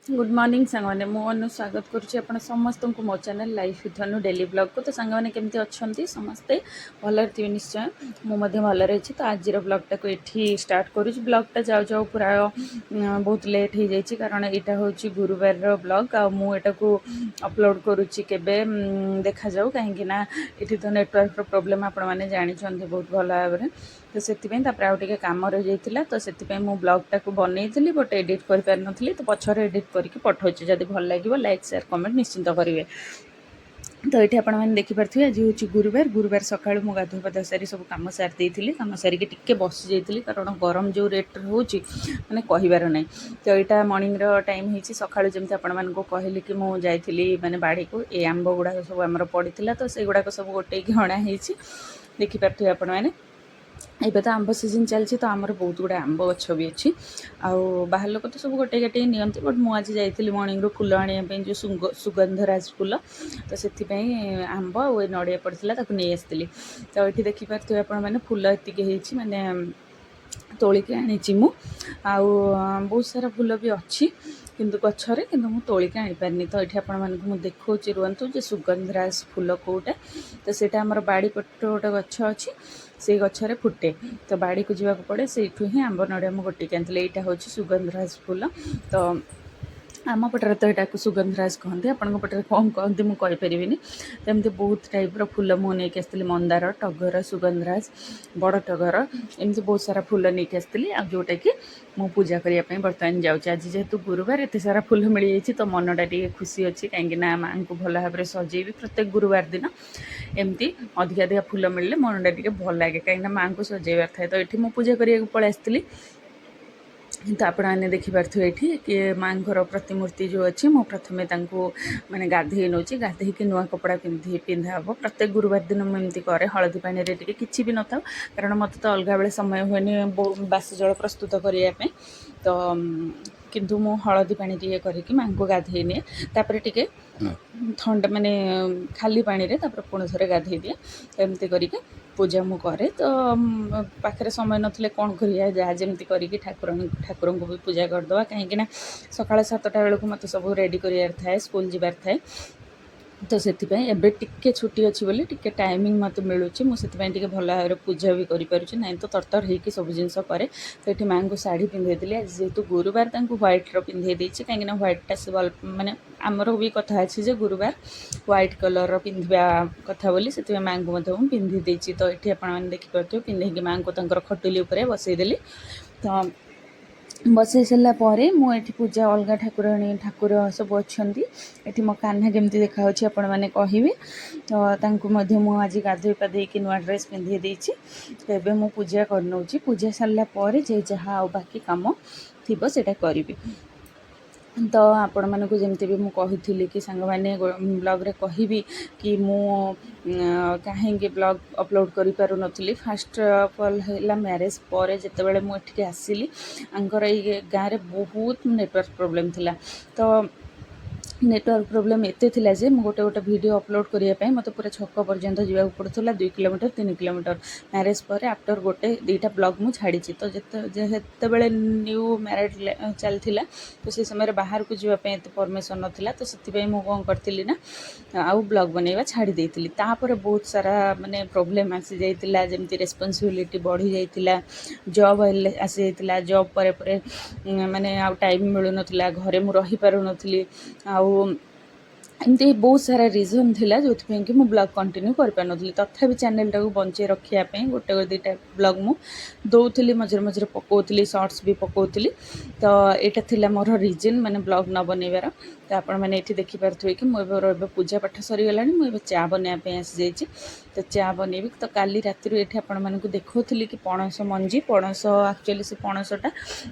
Good morning सांगने मु स्वागत करुँच समस्त को मो channel life with Anu daily blog को। तो सांगने केमती अच्छा समस्ते भल थे निश्चय मुझे भल रही। तो आज ब्लॉगटा को ये स्टार्ट करुँच। ब्लॉगटा जाऊ जाऊ पूरा बहुत लेट हो जाए कारण यहाँ हूँ गुरुवार ब्लॉग आटा को अपलोड करुँची केबे देखा जाऊ कहीं ये तो नेटवर्क प्रॉब्लम आपण मैंने जानते बहुत भल भाव में। तो से आउटे कम रही जाता तो से ब्लॉगटा को बनई बट एडिट कर पार नी तो पछर एडिट करके पठाऊँ जब भल लगे लाइक शेयर कमेंट निश्चिंत करेंगे। तो ये आपने देखिपे आज हूँ गुरुवार सका मुझे गाधुआ पाधुआ सारी सब कम सारी कम सारिक टिके बसी जाइली कारण गरम जो रेट हो मैंने कहबार ना। तो यहाँ मॉर्निंग टाइम होती सका जमी आपको कहली कि मुझे जाइली माने बाड़ी को ये आंब गुड़ाक सब आमर पड़ा तो से गुड़ाक सब गोटे अणाई देखिपे आपने। ଏବେ ତ आंब सीजन चलती तो आमर बहुत गुड़ा आंब गछ भी अच्छी बाहर लोक तो सब गोटे गोटे नियंती बट मुझे जाइली मॉर्निंग फूल आने जो सुगंधराज फूल तो से आंब और नड़िया पड़ता नहीं आसती। तो ये देखिपे आपने फूल एति माने तोलिकी आनी मु बहुत सारा फूल भी अच्छी किंतु गच्छरे किंतु मु तोलिकी आनी पारनी। तो ये आपको देखा रुहतु जे सुगंधराज फूल कोटा तो सेटा हमर बाड़ी पट गोटे गछ अच्छी से गचरे फुटे तो बाड़ी को जावाक पड़े से ही आंब नड़िया मु गोटे आनी। यहाँ हूँ सुगंधराज फूल तो आम पटर तो यहाँ सुगंधराज कहते आपण पटर कौन कहते मुझे कहीपरि। तो एमती बहुत टाइप्र फूल मुझे आसती मंदार टगर सुगंधराज बड़ टगर एमती बहुत सारा फूल नहीं आसती जोटा कि मु पूजा करने बर्तमान जाऊँगी। आज जेहेतु गुरुवार एत सारा फूल मिल जाए तो मनटा टी खुशी अच्छी कहीं माँ को भल भाव में सजेबी प्रत्येक गुरुवार दिन एमती अधिका अधिका फूल मिलले मनटा टी भल लगे कहीं माँ को सजेबार थाए। तो ये मुझे पूजा करने पलि आसती तो आपने देखिपे ये कि माँ प्रतिमूर्ति जो अच्छी मु प्रथम मैंने गाधे नौ गाधे कि नुआ कपड़ा पिंधा हम प्रत्येक गुरुवार दिन मुझे कै हलदी पानी कि भी न था कारण मत तो अलग बेले समय हुए बासी जल प्रस्तुत करने तो किंतु मु हलदी पानी टे करके माँ को गाधे निए टे ठंडा माने खाली पानी रे पुणी थे गाधे दिए एमती करके पूजा मु करे। तो पाखे समय नथिले कौन करिया जहाँ जमी करके ठाकुर को भी पूजा करदे कहीं सका 7टा बेलू मत सब रेडी कर थाए स्कूल जीवार थाए। तो से टिके छुट्टी अच्छी बोली टिके टाइमिंग मत मिलूँ मुझे भल भाव में पूजा भी करें ना तो तरतर होगी सब जिन करे। तो ये माँ को शाढ़ी पिंधे आज जेहेतु गुरुवार व्हाइट पिंधे देती कहीं व्हाइटा से भल माने आमर भी कथा अच्छी गुरुवार व्हाइट कलर पिंधा कथा बोली से माँ को पिंधि देती। तो ये आपने देखिपे पिंधे माँ को खटुली बसईदेली तो बसई सारापर मुझे पूजा अलग ठाकुर सब अच्छा ये मो कान्हा केमती देखा आपण मैंने कहे। तो मुझे गाधोई पाधे नुआ ड्रेस पिंधे देती तो ये मु पूजा करनौ पूजा सारापर जे जहाँ बाकी कम थी से करी। तो आपण मानक जमती भी मुझे कि सांग मैंने ब्लॉग रे कहि कि मु कहीं ब्लॉग अपलोड करि पारु नथिली। फास्ट ऑफ ऑल है मैरेज पर जिते मुझे आसिली आंकर ये गाँव में बहुत नेटवर्क प्रॉब्लम थिला। तो नेटवर्क प्रॉब्लम एते थिला जे गोटे गोटे वीडियो अपलोड करने मत पूरा छक पर्यंत जावाक पड़ूला 2 किलोमीटर 3 किलोमीटर मैरेज पर आफ्टर गोटे 2टा ब्लॉग मु छाड़ी। तो जिते न्यू मैरिड चलता तो से समय बाहर को जावाई एत परमिशन नाला तो से मुझे कौन करी ना आउ ब्लॉग बनवा छाड़ी देती। तापर बहुत सारा माने प्रॉब्लम आसी जाइतिला जमती रेस्पॉन्सिबिलिटी बढ़ी जाइतिला जॉब आसी जाइतिला जॉब पर माने आउ टाइम मिलू नथिला घरे मु रही पारु नथिली एमती बहुत सारा रीजन थिला जो कि मु ब्लॉग कंटिन्यू कर पार नथिली। तथापि चैनल टाको बंचे रखिया पे गोटे 2टा ब्लॉग मु दौली मझे मझे पकाउली शॉर्ट्स भी पकाउली। तो यहाँ थिला मोर रीजन माने ब्लॉग न बनइबार। तो आपण मैंने ये देखिपे कि मोर पूजा पाठ सरीगला मुझे चा बनवाई आसी जाइए। तो चा बनैबी तो काली राति ये आपण मानक देखौली कि पणस मंजी पणस एक्चुअली से पणसटा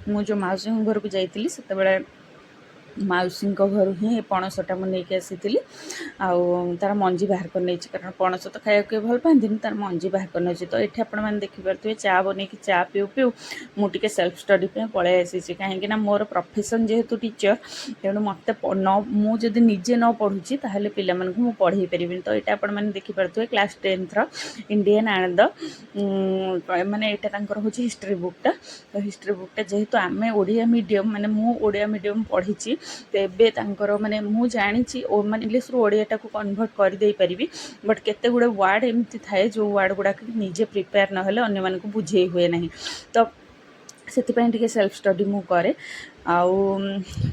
मु जो माउसी घर को जाइली से माउसी घर ही पणसटा मुझे आसी तार मंजी बाहर कर नहीं कारण पणस तो खाया के भल पाती तार मंजी बाहर कर नहीं। तो ये आपने देखिपे चा बन चा पीऊ पीऊ मुझे सेल्फ स्टडी पे पलि आसी कहीं मोर प्रोफेशन जेहेतु टीचर तेणु मत मुझे निजे न पढ़ुची ताहले पिला मानकु मु पढ़ाई पारिबिनी। तो ये आपने देखिपे class 10th Indian and the माने यहाँ हूँ हिस्ट्री बुकटा। तो हिस्ट्री बुकटा जेहेतु आम ओडिया मीडियम माने मु ओडिया मीडियम पढ़ी तो एबे तांकर माने मु जानी ओ माने इंग्लिश रू ओडिया को कन्वर्ट कर दे परिबी बट केते गुडे वर्ड एमती थाए जो वर्ड गुडा निजे प्रिपेयर न हेले अन्य मानक बुझे हुए नहीं तो ସେଥିପାଇଁ ଟିକେ ସେଲ୍ଫ ଷ୍ଟଡି ମୁଁ କରେ ଆଉ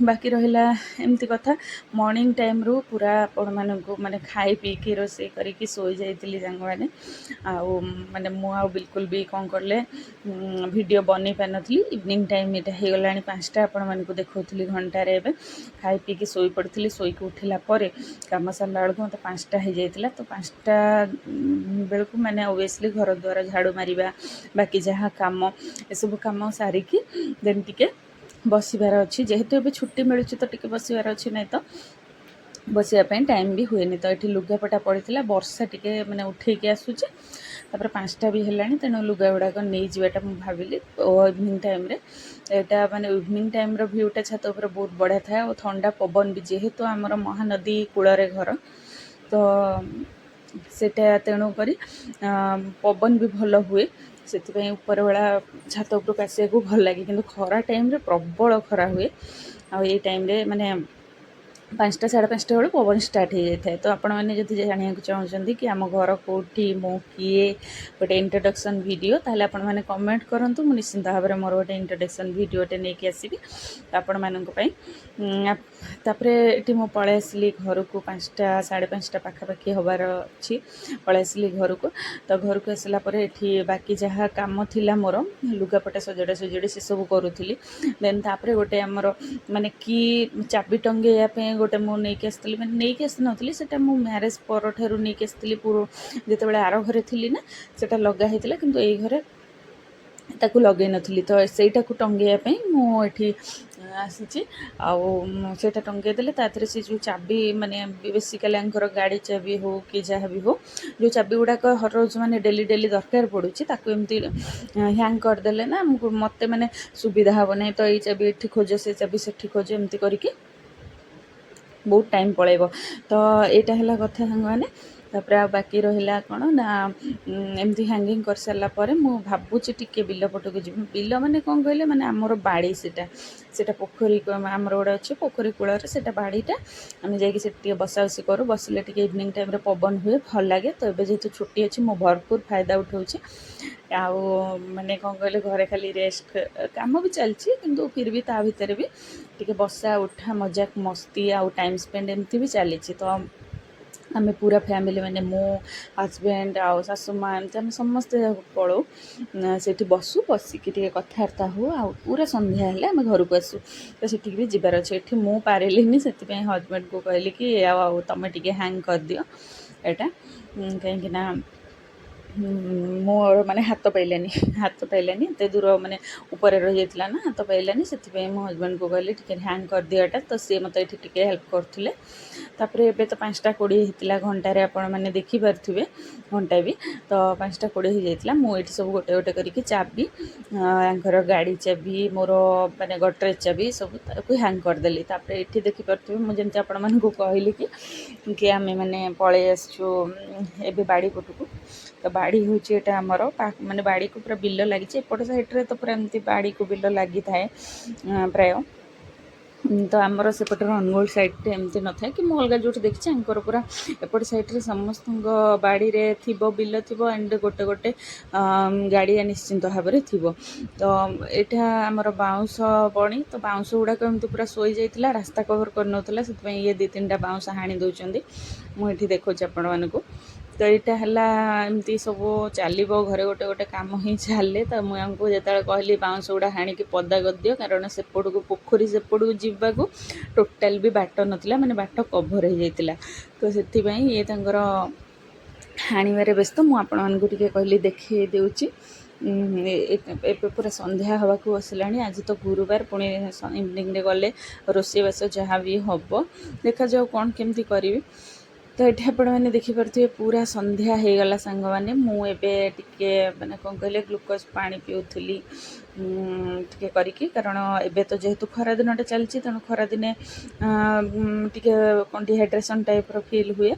ବାକି ରହିଲା ଏମିତି କଥା ମର୍ଣ୍ଣିଂ ଟାଇମ୍ରୁ ପୁରା ଆପଣମାନଙ୍କୁ ମାନେ ଖାଇ ପିଇକି ରୋଷେଇ କରିକି ଶୋଇ ଯାଇଥିଲି ସାଙ୍ଗମାନେ ଆଉ ମାନେ ମୁଁ ଆଉ ବିଲକୁଲ ବି କ'ଣ କଲେ ଭିଡ଼ିଓ ବନେଇ ପାରିନଥିଲି ଇଭିନିଂ ଟାଇମ୍ ଏଇଟା ହେଇଗଲାଣି 5ଟା ଆପଣମାନଙ୍କୁ ଦେଖାଉଥିଲି ଘଣ୍ଟାରେ ଏବେ ଖାଇ ପିଇକି ଶୋଇ ପଡ଼ିଥିଲି ଶୋଇକି ଉଠିଲା ପରେ କାମ ସାରିଲା ବେଳକୁ ମୋତେ 5ଟା ହେଇଯାଇଥିଲା ତ 5ଟା ବେଳକୁ ମାନେ ଓବିୟସଲି ଘର ଦ୍ୱାର ଝାଡ଼ୁ ମାରିବା ବାକି ଯାହା କାମ ଏସବୁ କାମ ସାରିକି ଦେନ୍ ଟିକେ ବସିବାର ଅଛି ଯେହେତୁ ଏବେ ଛୁଟି ମିଳୁଛି ତ ଟିକେ ବସିବାର ଅଛି ନାହିଁ ତ ବସିବା ପାଇଁ ଟାଇମ୍ ବି ହୁଏନି ତ ଏଠି ଲୁଗାପଟା ପଡ଼ିଥିଲା ବର୍ଷା ଟିକେ ମାନେ ଉଠେଇକି ଆସୁଛି ତାପରେ 5ଟା ବି ହେଲାଣି ତେଣୁ ଲୁଗା ଗୁଡ଼ାକ ନେଇଯିବାଟା ମୁଁ ଭାବିଲି ଇଭିନିଂ ଟାଇମ୍ରେ ଏଇଟା ମାନେ ଇଭିନିଂ ଟାଇମ୍ର ଭ୍ୟୁଟା ଛାତ ଉପରେ ବହୁତ ବଢ଼ିଆ ଥାଏ ଆଉ ଥଣ୍ଡା ପବନ ବି ଯେହେତୁ ଆମର ମହାନଦୀ କୂଳରେ ଘର ତ ସେଇଟା ତେଣୁ କରି ପବନ ବି ଭଲ ହୁଏ ସେଥିପାଇଁ ଉପର ବେଳା ଛାତ ଉପରକୁ ଆସିବାକୁ ଭଲ ଲାଗେ କିନ୍ତୁ ଖରା ଟାଇମ୍ରେ ପ୍ରବଳ ଖରା ହୁଏ ଆଉ ଏଇ ଟାଇମ୍ରେ ମାନେ 5ଟା 5:30 ବେଳୁ ପବନ ଷ୍ଟାର୍ଟ ହେଇଯାଇଥାଏ ତ ଆପଣମାନେ ଯଦି ଜାଣିବାକୁ ଚାହୁଁଛନ୍ତି କି ଆମ ଘର କେଉଁଠି ମୁଁ କିଏ ଗୋଟେ ଇଣ୍ଟ୍ରୋଡକ୍ସନ୍ ଭିଡ଼ିଓ ତାହେଲେ ଆପଣମାନେ କମେଣ୍ଟ କରନ୍ତୁ ମୁଁ ନିଶ୍ଚିନ୍ତ ଭାବରେ ମୋର ଗୋଟେ ଇଣ୍ଟ୍ରୋଡକ୍ସନ୍ ଭିଡ଼ିଓଟେ ନେଇକି ଆସିବି ଆପଣମାନଙ୍କ ପାଇଁ ତାପରେ ଏଠି ମୁଁ ପଳାଇ ଆସିଲି ଘରକୁ 5ଟା 5:30 ପାଖାପାଖି ହେବାର ଅଛି ପଳାଇ ଆସିଲି ଘରକୁ ତ ଘରକୁ ଆସିଲା ପରେ ଏଠି ବାକି ଯାହା କାମ ଥିଲା ମୋର ଲୁଗାପଟା ସଜଡ଼ା ସଜଡ଼ି ସେସବୁ କରୁଥିଲି ଦେନ୍ ତାପରେ ଗୋଟେ ଆମର ମାନେ କି ଚାବି ଟଙ୍ଗେଇବା ପାଇଁ ଗୋଟେ ମୁଁ ନେଇକି ଆସିଥିଲି ମାନେ ନେଇକି ଆସିନଥିଲି ସେଇଟା ମୁଁ ମ୍ୟାରେଜ୍ ପରଠାରୁ ନେଇକି ଆସିଥିଲି ଯେତେବେଳେ ଆର ଘରେ ଥିଲି ନା ସେଇଟା ଲଗା ହେଇଥିଲା କିନ୍ତୁ ଏଇ ଘରେ ତାକୁ ଲଗେଇ ନଥିଲି ତ ସେଇଟାକୁ ଟଙ୍ଗେଇବା ପାଇଁ ମୁଁ ଏଠି ଆସିଛି ଆଉ ସେଇଟା ଟଙ୍ଗେଇ ଦେଲେ ତା ଦେହରେ ସେ ଯେଉଁ ଚାବି ମାନେ ବେସିକାଲି ଆଙ୍କର ଗାଡ଼ି ଚାବି ହଉ କି ଯାହା ବି ହଉ ଯେଉଁ ଚାବି ଗୁଡ଼ାକ ରୋଜ ମାନେ ଡେଲି ଦରକାର ପଡ଼ୁଛି ତାକୁ ଏମିତି ହ୍ୟାଙ୍ଗ କରିଦେଲେ ନା ମୋତେ ମାନେ ସୁବିଧା ହେବ ନାହିଁ ତ ଏଇ ଚାବି ଏଠି ଖୋଜ ସେ ଚାବି ସେଠି ଖୋଜ ଏମିତି କରିକି ବହୁତ ଟାଇମ୍ ପଳେଇବ ତ ଏଇଟା ହେଲା କଥା ସାଙ୍ଗମାନେ ତାପରେ ଆଉ ବାକି ରହିଲା କ'ଣ ନା ଏମିତି ହ୍ୟାଙ୍ଗିଂ କରିସାରିଲା ପରେ ମୁଁ ଭାବୁଛି ଟିକେ ବିଲ ପଟକୁ ଯିବି ବିଲ ମାନେ କ'ଣ କହିଲେ ମାନେ ଆମର ବାଡ଼ି ସେଇଟା ପୋଖରୀ ଆମର ଗୋଟେ ଅଛି ପୋଖରୀ କୂଳରେ ସେଇଟା ବାଡ଼ିଟା ଆମେ ଯାଇକି ସେଠି ଟିକେ ବସାବସି କରୁ ବସିଲେ ଟିକେ ଇଭିନିଂ ଟାଇମ୍ରେ ପବନ ହୁଏ ଭଲ ଲାଗେ ତ ଏବେ ଯେହେତୁ ଛୁଟି ଅଛି ମୁଁ ଭରପୁର ଫାଇଦା ଉଠାଉଛି ଆଉ ମାନେ କ'ଣ କହିଲେ ଘରେ ଖାଲି ରେଷ୍ଟ କାମ ବି ଚାଲିଛି କିନ୍ତୁ ଫିର୍ ବି ତା ଭିତରେ ବି ଟିକେ ବସା ଉଠା ମଜାକ ମସ୍ତି ଆଉ ଟାଇମ୍ ସ୍ପେଣ୍ଡ ଏମିତି ବି ଚାଲିଛି ତ ଆମେ ପୁରା ଫ୍ୟାମିଲି ମାନେ ମୁଁ ହଜବେଣ୍ଡ ଆଉ ଶାଶୁ ମା ଏମିତି ଆମେ ସମସ୍ତେ ପଳଉ ସେଇଠି ବସିକି ଟିକେ କଥାବାର୍ତ୍ତା ହଉ ଆଉ ପୁରା ସନ୍ଧ୍ୟା ହେଲେ ଆମେ ଘରକୁ ଆସୁ ତ ସେଠିକି ବି ଯିବାର ଅଛି ଏଠି ମୁଁ ପାରିଲିନି ସେଥିପାଇଁ ହଜବେଣ୍ଡକୁ କହିଲି କି ଆଉ ତମେ ଟିକେ ହ୍ୟାଙ୍ଗ କରିଦିଅ ଏଇଟା କାହିଁକି ନା ମୋର ମାନେ ହାତ ପାଇଲାନି ଏତେ ଦୂର ମାନେ ଉପରେ ରହିଯାଇଥିଲା ନା ହାତ ପାଇଲାନି ସେଥିପାଇଁ ମୋ ହଜବେଣ୍ଡକୁ କହିଲି ଟିକେ ହ୍ୟାଙ୍ଗ କରିଦିଅଟା ତ ସିଏ ମୋତେ ଏଠି ଟିକେ ହେଲ୍ପ କରୁଥିଲେ ତାପରେ ଏବେ ତ 5:20 ହେଇଥିଲା ଘଣ୍ଟାରେ ଆପଣମାନେ ଦେଖିପାରୁଥିବେ ଘଣ୍ଟା ବି ତ 5:20 ହେଇଯାଇଥିଲା ମୁଁ ଏଠି ସବୁ ଗୋଟେ ଗୋଟେ କରିକି ଚାବି ତାଙ୍କର ଗାଡ଼ି ଚାବି ମୋର ମାନେ ଗଡ଼ରେଜ୍ ଚାବି ସବୁ ତାକୁ ହ୍ୟାଙ୍ଗ କରିଦେଲି ତାପରେ ଏଠି ଦେଖିପାରୁଥିବେ ମୁଁ ଯେମିତି ଆପଣମାନଙ୍କୁ କହିଲି କି ଆମେ ମାନେ ପଳେଇ ଆସିଛୁ ଏବେ ବାଡ଼ି ପଟକୁ ତ ବାଡ଼ି ହେଉଛି ଏଇଟା ଆମର ମାନେ ବାଡ଼ିକୁ ପୁରା ବିଲ ଲାଗିଛି ଏପଟ ସାଇଡ଼୍ରେ ତ ପୁରା ଏମିତି ବାଡ଼ିକୁ ବିଲ ଲାଗିଥାଏ ପ୍ରାୟ ତ ଆମର ସେପଟରେ ଅନୁଗୁଳ ସାଇଡ଼୍ରେ ଏମିତି ନଥାଏ କି ମୁଁ ଅଲଗା ଯେଉଁଠି ଦେଖିଛି ଆଙ୍କର ପୁରା ଏପଟ ସାଇଡ଼୍ରେ ସମସ୍ତଙ୍କ ବାଡ଼ିରେ ଥିବ ବିଲ ଥିବ ଆଣ୍ଡ ଗୋଟେ ଗାଡ଼ିଆ ନିଶ୍ଚିନ୍ତ ଭାବରେ ଥିବ ତ ଏଇଟା ଆମର ବାଉଁଶ ବଣି ତ ବାଉଁଶ ଗୁଡ଼ାକ ଏମିତି ପୁରା ଶୋଇଯାଇଥିଲା ରାସ୍ତା କଭର କରିନେଉଥିଲା ସେଥିପାଇଁ ଇଏ 2-3ଟା ବାଉଁଶ ହାଣି ଦେଉଛନ୍ତି ମୁଁ ଏଠି ଦେଖୁଛି ଆପଣମାନଙ୍କୁ ତ ଏଇଟା ହେଲା ଏମିତି ସବୁ ଚାଲିବ ଘରେ ଗୋଟେ ଗୋଟେ କାମ ହିଁ ଚାଲେ ତ ମୁଁ ୟାଙ୍କୁ ଯେତେବେଳେ କହିଲି ବାଉଁଶ ଗୁଡ଼ା ହାଣିକି ପଦା କରିଦିଅ କାରଣ ସେପଟକୁ ପୋଖରୀ ସେପଟକୁ ଯିବାକୁ ଟୋଟାଲ୍ ବି ବାଟ ନଥିଲା ମାନେ ବାଟ କଭର ହେଇଯାଇଥିଲା ତ ସେଥିପାଇଁ ଇଏ ତାଙ୍କର ହାଣିବାରେ ବ୍ୟସ୍ତ ମୁଁ ଆପଣମାନଙ୍କୁ ଟିକେ କହିଲି ଦେଖେଇ ଦେଉଛି ଏବେ ପୁରା ସନ୍ଧ୍ୟା ହେବାକୁ ବସିଲାଣି ଆଜି ତ ଗୁରୁବାର ପୁଣି ଇଭିନିଂରେ ଗଲେ ରୋଷେଇବାସ ଯାହା ବି ହେବ ଦେଖାଯାଉ କ'ଣ କେମିତି କରିବି ତ ଏଠି ଆପଣମାନେ ଦେଖିପାରୁଥିବେ ପୁରା ସନ୍ଧ୍ୟା ହେଇଗଲା ସାଙ୍ଗମାନେ ମୁଁ ଏବେ ଟିକେ ମାନେ କ'ଣ କହିଲେ ଗ୍ଲୁକୋଜ୍ ପାଣି ପିଉଥିଲି ଟିକେ କରିକି କାରଣ ଏବେ ତ ଯେହେତୁ ଖରାଦିନଟା ଚାଲିଛି ତେଣୁ ଖରାଦିନେ ଟିକେ କ'ଣ ଡିହାଇଡ୍ରେସନ୍ ଟାଇପ୍ର ଫିଲ୍ ହୁଏ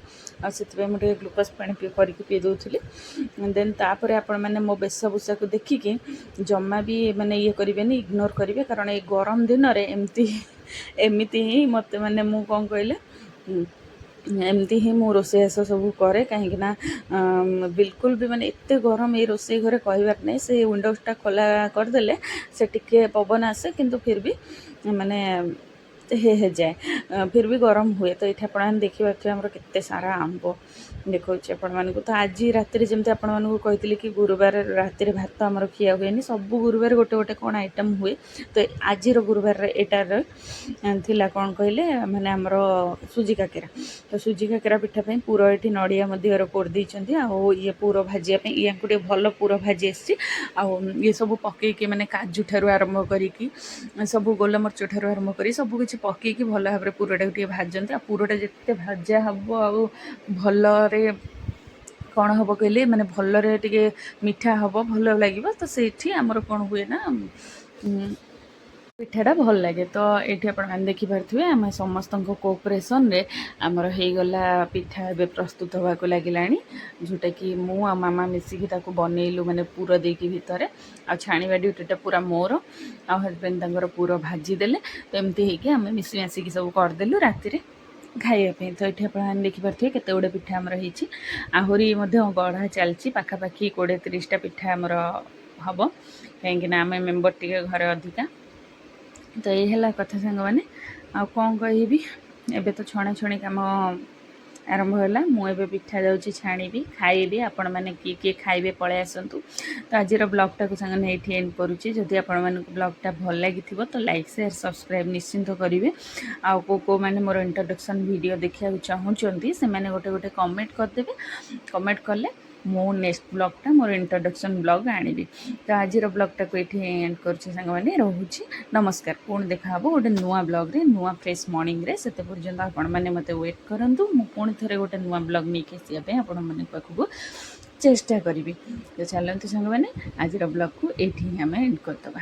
ଆଉ ସେଥିପାଇଁ ମୁଁ ଟିକେ ଗ୍ଲୁକୋଜ୍ ପାଣି କରିକି ପିଇ ଦେଉଥିଲି ଦେନ୍ ତାପରେ ଆପଣମାନେ ମୋ ବେଶଭୂଷାକୁ ଦେଖିକି ଜମା ବି ମାନେ ଇଏ କରିବେନି ଇଗ୍ନୋର କରିବେ କାରଣ ଏଇ ଗରମ ଦିନରେ ଏମିତି ଏମିତି ହିଁ ମୋତେ ମାନେ ମୁଁ କ'ଣ କହିଲେ ଏମିତି ହିଁ ମୁଁ ରୋଷେଇବାସ ସବୁ କରେ କାହିଁକିନା ବିଲକୁଲ ବି ମାନେ ଏତେ ଗରମ ଏଇ ରୋଷେଇ ଘରେ କହିବାର ନାହିଁ। ସେ ୱିଣ୍ଡୋଜଟା ଖୋଲା କରିଦେଲେ ସେ ଟିକେ ପବନ ଆସେ କିନ୍ତୁ ଫିର୍ ବି ମାନେ ହେଇଯାଏ ଫିର୍ ବି ଗରମ ହୁଏ। ତ ଏଇଠି ଆପଣମାନେ ଦେଖିପାରୁଥିବେ ଆମର କେତେ ସାରା ଆମ୍ବ ଦେଖାଉଛି ଆପଣମାନଙ୍କୁ। ତ ଆଜି ରାତିରେ ଯେମିତି ଆପଣମାନଙ୍କୁ କହିଥିଲି କି ଗୁରୁବାର ରାତିରେ ଭାତ ଆମର ଖିଆ ହୁଏନି, ସବୁ ଗୁରୁବାର ଗୋଟେ ଗୋଟେ କ'ଣ ଆଇଟମ୍ ହୁଏ। ତ ଆଜିର ଗୁରୁବାରରେ ଏଇଟାର ଥିଲା କ'ଣ କହିଲେ ମାନେ ଆମର ସୁଜି କାକେରା। ତ ସୁଜି କାକେରା ପିଠା ପାଇଁ ପୁର ଏଠି ନଡ଼ିଆ ମଧ୍ୟରେ କୋରି ଦେଇଛନ୍ତି, ଆଉ ଇଏ ପୁର ଭାଜିବା ପାଇଁ ୟାଙ୍କୁ ଟିକେ ଭଲ ପୁର ଭାଜି ଆସିଛି। ଆଉ ଇଏ ସବୁ ପକେଇକି ମାନେ କାଜୁ ଠାରୁ ଆରମ୍ଭ କରିକି ସବୁ ଗୋଲମରିଚ ଠାରୁ ଆରମ୍ଭ କରି ସବୁ କିଛି ପକେଇକି ଭଲ ଭାବରେ ପୁରଟାକୁ ଟିକେ ଭାଜନ୍ତି। ଆଉ ପୁରଟା ଯେତେ ଭାଜା ହେବ ଆଉ ଭଲରେ କ'ଣ ହେବ କହିଲେ ମାନେ ଭଲରେ ଟିକେ ମିଠା ହେବ, ଭଲ ଲାଗିବ। ତ ସେଇଠି ଆମର କ'ଣ ହୁଏ ନା ପିଠାଟା ଭଲ ଲାଗେ। ତ ଏଇଠି ଆପଣମାନେ ଦେଖିପାରୁଥିବେ ଆମେ ସମସ୍ତଙ୍କ କୋଅପରେସନ୍ରେ ଆମର ହେଇଗଲା ପିଠା ଏବେ ପ୍ରସ୍ତୁତ ହେବାକୁ ଲାଗିଲାଣି, ଯେଉଁଟାକି ମୁଁ ଆଉ ମାମା ମିଶିକି ତାକୁ ବନେଇଲୁ ମାନେ ପୁର ଦେଇକି ଭିତରେ। ଆଉ ଛାଣିବା ଡ୍ୟୁଟିଟା ପୁରା ମୋର, ଆଉ ହଜବେଣ୍ଡ ତାଙ୍କର ପୁର ଭାଜିଦେଲେ। ତ ଏମିତି ହେଇକି ଆମେ ମିଶି ମାସିକି ସବୁ କରିଦେଲୁ ରାତିରେ ଖାଇବା ପାଇଁ। ତ ଏଠି ଆପଣମାନେ ଦେଖିପାରୁଥିବେ କେତେ ଗୁଡ଼ିଏ ପିଠା ଆମର ହେଇଛି, ଆହୁରି ମଧ୍ୟ ଗଢ଼ା ଚାଲିଛି। ପାଖାପାଖି 20-30ଟା ପିଠା ଆମର ହେବ, କାହିଁକିନା ଆମେ ମେମ୍ବର ଟିକେ ଘରେ ଅଧିକା। ତ ଏଇ ହେଲା କଥା ସାଙ୍ଗମାନେ। ଆଉ କ'ଣ କହିବି, ଏବେ ତ ଛଣାଛଣି କାମ ଆରମ୍ଭ ହେଲା। ମୁଁ ଏବେ ପିଠା ଯାଉଛି ଛାଣିବି, ଖାଇବି। ଆପଣମାନେ କିଏ କିଏ ଖାଇବେ ପଳେଇ ଆସନ୍ତୁ। ତ ଆଜିର ବ୍ଲଗ୍ଟାକୁ ସାଙ୍ଗମାନେ ଏଇଠି ଏଣ୍ଡ କରୁଛି। ଯଦି ଆପଣମାନଙ୍କୁ ବ୍ଲଗ୍ଟା ଭଲ ଲାଗିଥିବ ତ ଲାଇକ୍ ସେୟାର ସବସ୍କ୍ରାଇବ୍ ନିଶ୍ଚିନ୍ତ କରିବେ। ଆଉ କେଉଁମାନେ ମୋର ଇଣ୍ଟ୍ରୋଡକ୍ସନ୍ ଭିଡ଼ିଓ ଦେଖିବାକୁ ଚାହୁଁଛନ୍ତି ସେମାନେ ଗୋଟେ କମେଣ୍ଟ କରିଦେବେ। କମେଣ୍ଟ କଲେ ମୁଁ ନେକ୍ସଟ ବ୍ଲଗ୍ଟା ମୋର ଇଣ୍ଟ୍ରୋଡକ୍ସନ୍ ବ୍ଲଗ୍ ଆଣିବି। ତ ଆଜିର ବ୍ଲଗ୍ଟାକୁ ଏଇଠି ଏଣ୍ଡ କରୁଛି ସାଙ୍ଗମାନେ, ରହୁଛି। ନମସ୍କାର। ପୁଣି ଦେଖାହେବ ଗୋଟେ ନୂଆ ବ୍ଲଗ୍ରେ, ନୂଆ ଫ୍ରେଶ୍ ମର୍ଣ୍ଣିଂରେ। ସେତେ ପର୍ଯ୍ୟନ୍ତ ଆପଣମାନେ ମୋତେ ୱେଟ୍ କରନ୍ତୁ। ମୁଁ ପୁଣି ଥରେ ଗୋଟେ ନୂଆ ବ୍ଲଗ୍ ନେଇକି ଆସିବା ପାଇଁ ଆପଣମାନଙ୍କ ପାଖକୁ ଚେଷ୍ଟା କରିବି। ତ ଚାଲନ୍ତୁ ସାଙ୍ଗମାନେ, ଆଜିର ବ୍ଲଗ୍କୁ ଏଇଠି ହିଁ ଆମେ ଏଣ୍ଡ କରିଦେବା।